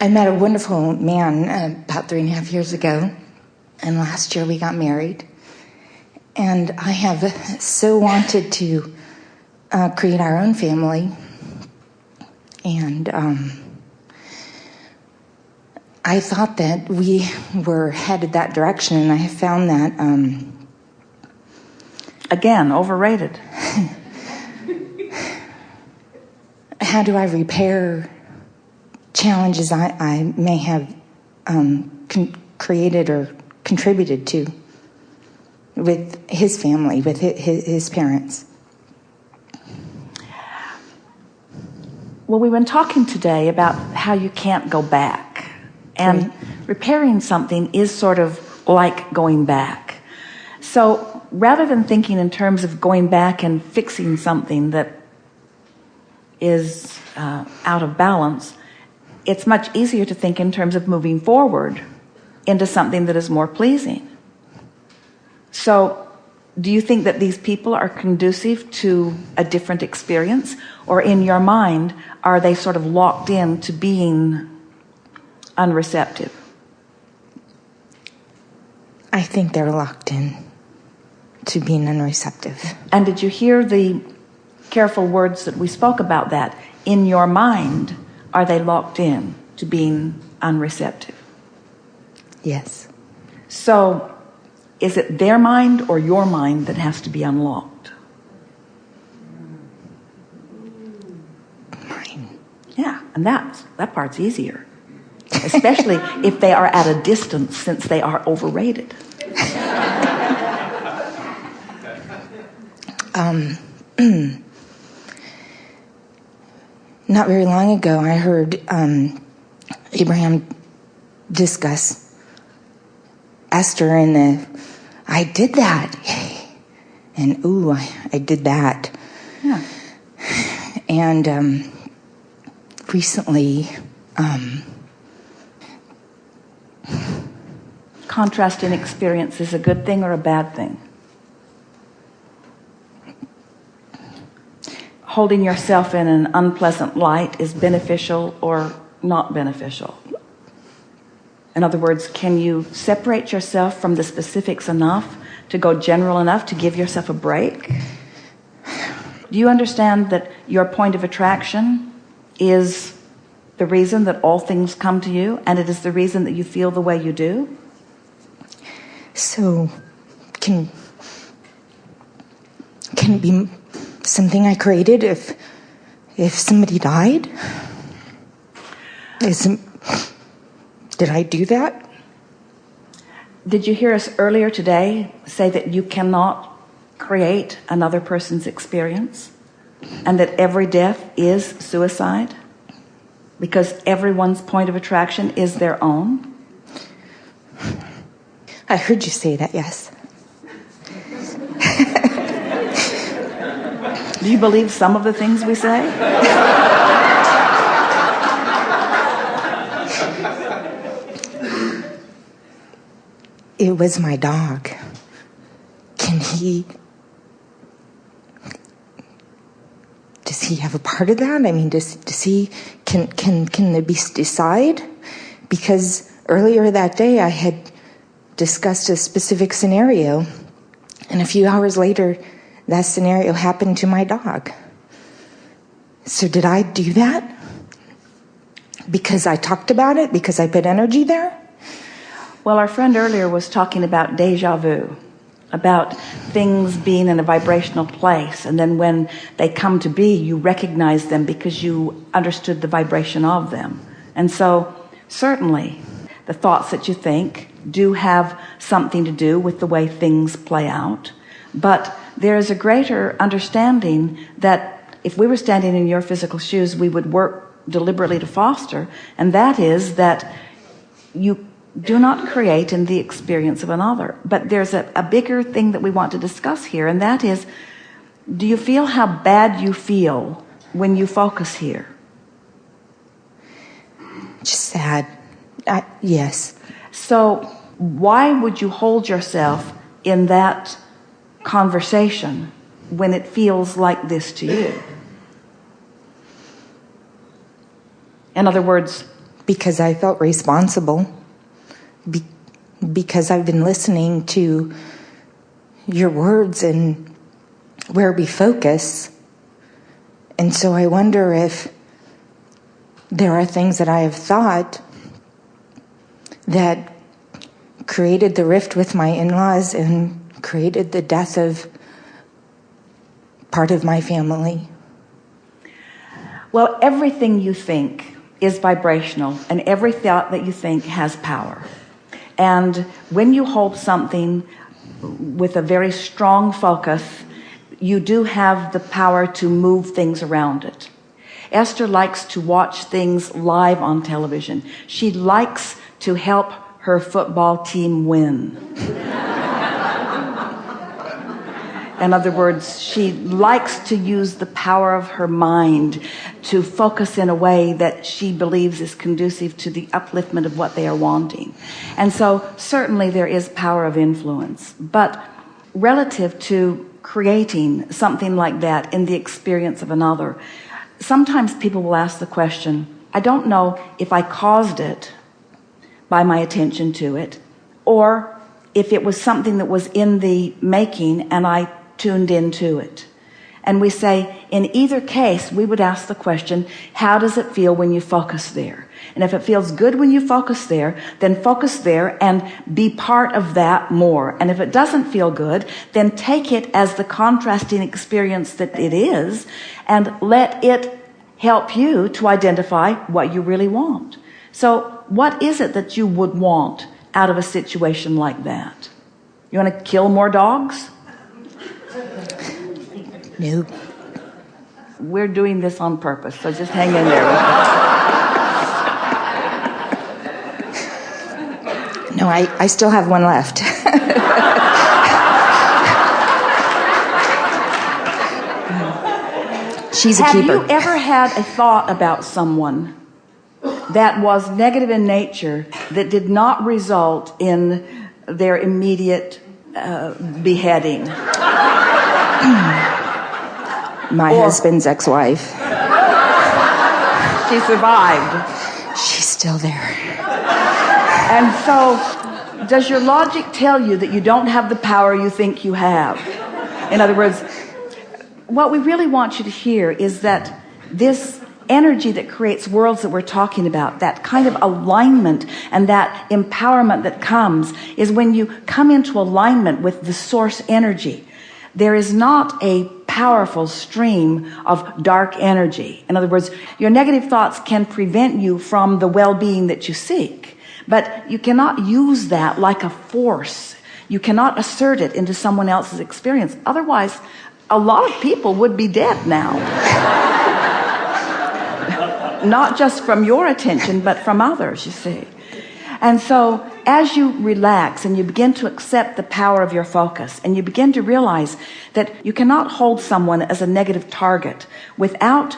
I met a wonderful man about 3.5 years ago, and last year we got married. And I have so wanted to create our own family. And I thought that we were headed that direction, and I have found that... Again, overrated. How do I repair challenges I may have created or contributed to with his family, with his parents? Well, we've been talking today about how you can't go back. And right. Repairing something is sort of like going back. So rather than thinking in terms of going back and fixing something that is out of balance, it's much easier to think in terms of moving forward into something that is more pleasing. So do you think that these people are conducive to a different experience, or in your mind are they sort of locked in to being unreceptive? I think they're locked in to being unreceptive. And did you hear the careful words that we spoke about that? In your mind, are they locked in to being unreceptive? Yes. So is it their mind or your mind that has to be unlocked? Mine. Yeah, and that part's easier. Especially if they are at a distance, since they are overrated. Not very long ago, I heard Abraham discuss Esther and I did that. And ooh, I did that. Yeah. And recently... Contrasting experience is a good thing or a bad thing? Holding yourself in an unpleasant light is beneficial or not beneficial? In other words, can you separate yourself from the specifics enough to go general enough to give yourself a break? Do you understand that your point of attraction is the reason that all things come to you, and it is the reason that you feel the way you do? So, can it be something I created if somebody died? Did I do that? Did you hear us earlier today say that you cannot create another person's experience, and that every death is suicide because everyone's point of attraction is their own? I heard you say that, yes. Do you believe some of the things we say? It was my dog. Does he have a part of that? I mean, can the beast decide? Because earlier that day I had discussed a specific scenario, and a few hours later that scenario happened to my dog. So did I do that? Because I talked about it? Because I put energy there? Well, our friend earlier was talking about deja vu, about things being in a vibrational place, and then when they come to be, you recognize them because you understood the vibration of them. And so certainly the thoughts that you think do have something to do with the way things play out, but there is a greater understanding that if we were standing in your physical shoes, we would work deliberately to foster, and that is that you do not create in the experience of another. But there's a bigger thing that we want to discuss here, and that is, do you feel how bad you feel when you focus here? Just sad. Yes. So why would you hold yourself in that conversation when it feels like this to you? In other words, because I felt responsible, because I've been listening to your words and where we focus. And so I wonder if there are things that I have thought that created the rift with my in-laws and created the death of part of my family. Well, everything you think is vibrational, and every thought that you think has power. And when you hold something with a very strong focus, you do have the power to move things around it. Esther likes to watch things live on television. She likes to help her football team win. In other words, she likes to use the power of her mind to focus in a way that she believes is conducive to the upliftment of what they are wanting. And so certainly there is power of influence. But relative to creating something like that in the experience of another, sometimes people will ask the question, I don't know if I caused it by my attention to it, or if it was something that was in the making and I tuned into it. And we say, in either case, we would ask the question, how does it feel when you focus there? And if it feels good when you focus there, then focus there and be part of that more. And if it doesn't feel good, then take it as the contrasting experience that it is and let it help you to identify what you really want. So what is it that you would want out of a situation like that? You want to kill more dogs? No. We're doing this on purpose, so just hang in there with us. No, I still have one left. She's a keeper. Have you ever had a thought about someone that was negative in nature that did not result in their immediate beheading? My husband's ex-wife. She survived. She's still there. And so, does your logic tell you that you don't have the power you think you have? In other words, what we really want you to hear is that this energy that creates worlds that we're talking about, that kind of alignment and that empowerment that comes, is when you come into alignment with the source energy. There is not a powerful stream of dark energy. In other words, your negative thoughts can prevent you from the well-being that you seek, but you cannot use that like a force. You cannot assert it into someone else's experience. Otherwise, a lot of people would be dead now. Not just from your attention, but from others, you see. And so as you relax and you begin to accept the power of your focus and you begin to realize that you cannot hold someone as a negative target without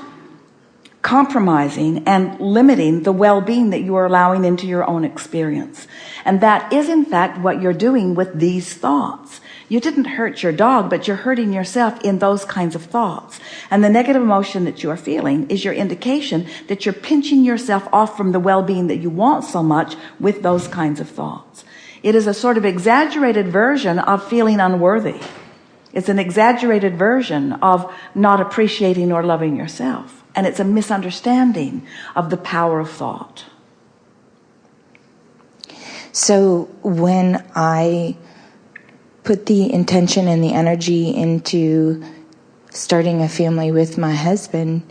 compromising and limiting the well-being that you are allowing into your own experience. And that is in fact what you're doing with these thoughts. You didn't hurt your dog, but you're hurting yourself in those kinds of thoughts. And the negative emotion that you are feeling is your indication that you're pinching yourself off from the well-being that you want so much with those kinds of thoughts. It is a sort of exaggerated version of feeling unworthy. It's an exaggerated version of not appreciating or loving yourself. And it's a misunderstanding of the power of thought. So when I put the intention and the energy into starting a family with my husband,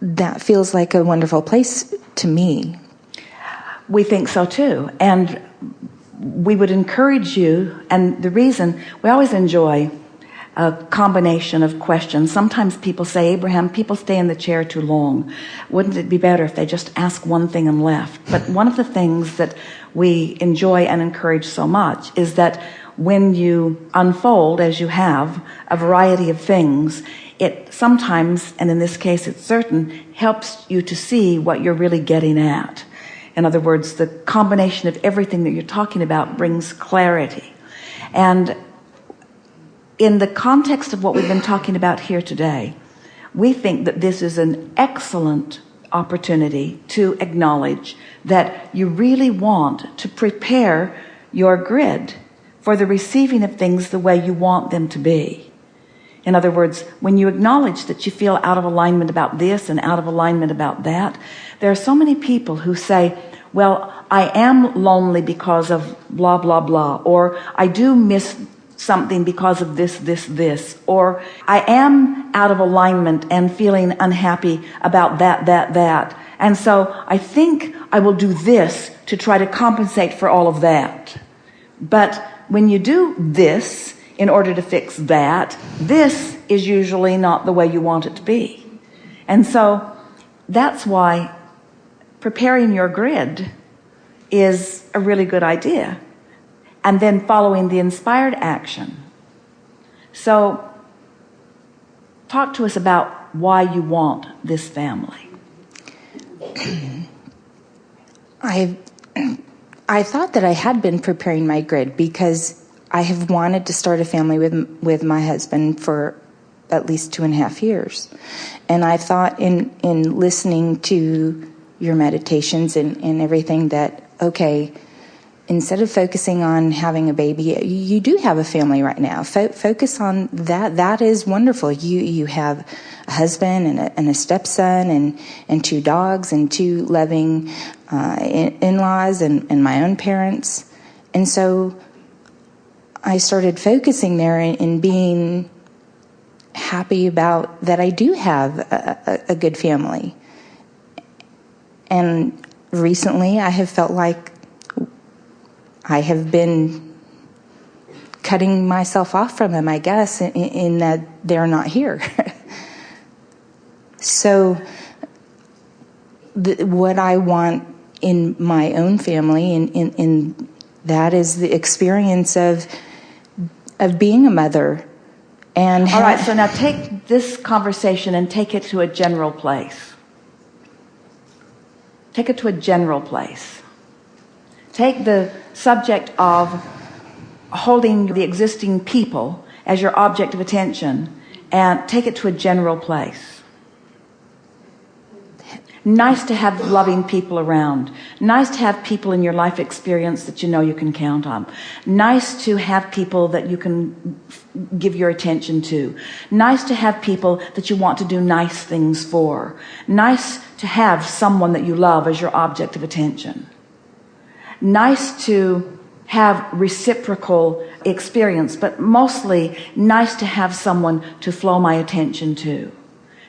that feels like a wonderful place to me. We think so too. And we would encourage you, and the reason we always enjoy a combination of questions. Sometimes people say, Abraham, people stay in the chair too long. Wouldn't it be better if they just asked one thing and left? But one of the things that we enjoy and encourage so much is that when you unfold, as you have, a variety of things, it sometimes, and in this case it's certain, helps you to see what you're really getting at. In other words, the combination of everything that you're talking about brings clarity. And in the context of what we've been talking about here today, we think that this is an excellent opportunity to acknowledge that you really want to prepare your grid for the receiving of things the way you want them to be. In other words, when you acknowledge that you feel out of alignment about this and out of alignment about that, there are so many people who say, well, I am lonely because of blah, blah, blah, or I do miss something because of this, or I am out of alignment and feeling unhappy about that. And so I think I will do this to try to compensate for all of that. But when you do this in order to fix that, this is usually not the way you want it to be. And so that's why preparing your grid is a really good idea. And then following the inspired action. So talk to us about why you want this family. I thought that I had been preparing my grid because I have wanted to start a family with my husband for at least 2.5 years. And I thought in listening to your meditations and everything that, okay, instead of focusing on having a baby, you do have a family right now. Focus on that. That is wonderful. You have a husband and a stepson and 2 dogs and 2 loving in-laws and my own parents. And so I started focusing there and being happy about that I do have a good family. And recently I have felt like I have been cutting myself off from them, I guess, in that they're not here. So what I want in my own family, in that is the experience of being a mother. And all right, so now take this conversation and take it to a general place. Take it to a general place. Take the subject of holding the existing people as your object of attention and take it to a general place. Nice to have loving people around. Nice to have people in your life experience that you know you can count on. Nice to have people that you can give your attention to. Nice to have people that you want to do nice things for. Nice to have someone that you love as your object of attention. Nice to have reciprocal experience, but mostly nice to have someone to flow my attention to.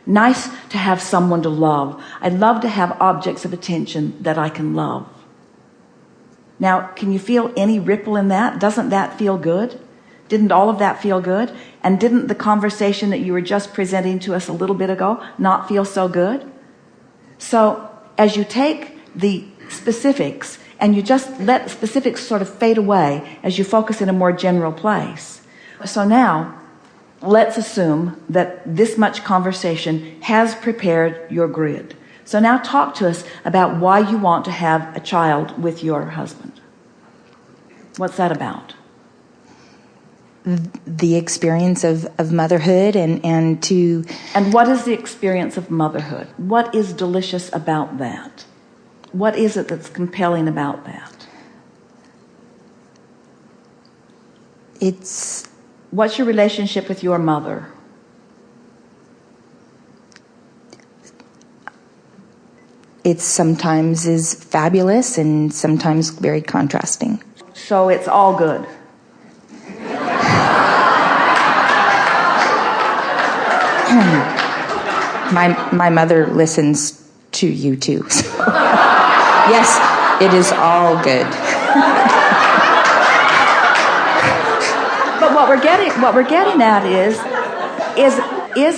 Nice to have someone to love. I love to have objects of attention that I can love. Now, can you feel any ripple in that? Doesn't that feel good? Didn't all of that feel good? And didn't the conversation that you were just presenting to us a little bit ago not feel so good? So, as you take the specifics and you just let specifics sort of fade away as you focus in a more general place. So now, let's assume that this much conversation has prepared your grid. So now talk to us about why you want to have a child with your husband. What's that about? The experience of motherhood and to... And what is the experience of motherhood? What is delicious about that? What is it that's compelling about that? What's your relationship with your mother? It sometimes is fabulous and sometimes very contrasting. So it's all good. My mother listens to you too. So. Yes, it is all good. But what we're getting at is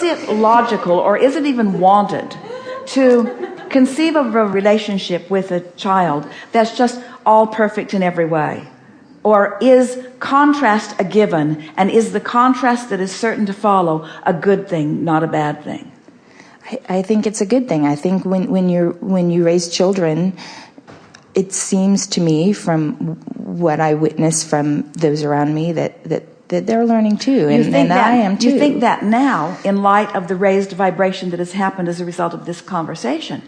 it logical or is it even wanted to conceive of a relationship with a child that's just all perfect in every way? Or is contrast a given, and is the contrast that is certain to follow a good thing, not a bad thing? I think it's a good thing. I think when you raise children, it seems to me from what I witness from those around me that they're learning too, and I am too. You think that now, in light of the raised vibration that has happened as a result of this conversation,